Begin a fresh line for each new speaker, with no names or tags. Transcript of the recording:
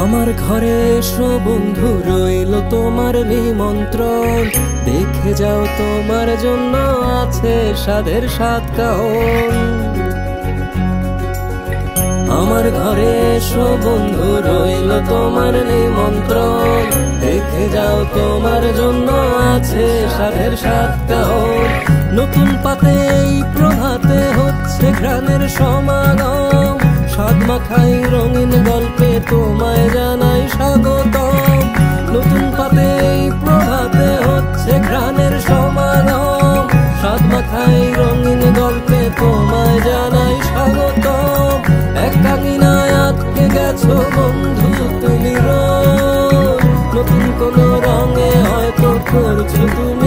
আমার ঘরে এসো বন্ধু, রইল তোমার নিমন্ত্রণ। দেখে যাও তোমার জন্য আছে স্বাদের সাত কাহন। আমার ঘরে এসো বন্ধু, রইল তোমার নিমন্ত্রণ। দেখে যাও তোমার জন্য আছে স্বাদের সাত কাহন। নতুন পাতে এই প্রভাতে হচ্ছে ঘ্রাণের সমাগম। স্বাদ মাখাই রঙিন গল্পে তোমায় জানাই স্বাগতম। নতুন পাতে এই প্রভাতে হচ্ছে ঘ্রাণের সমাগম। স্বাদ মাখাই রঙিন গল্পে তোমায় জানাই স্বাগতম। একাকিনায় আটকে গেছো বন্ধু তুমি রোজ, নতুন কোন রঙে হয়তো করছো তুমি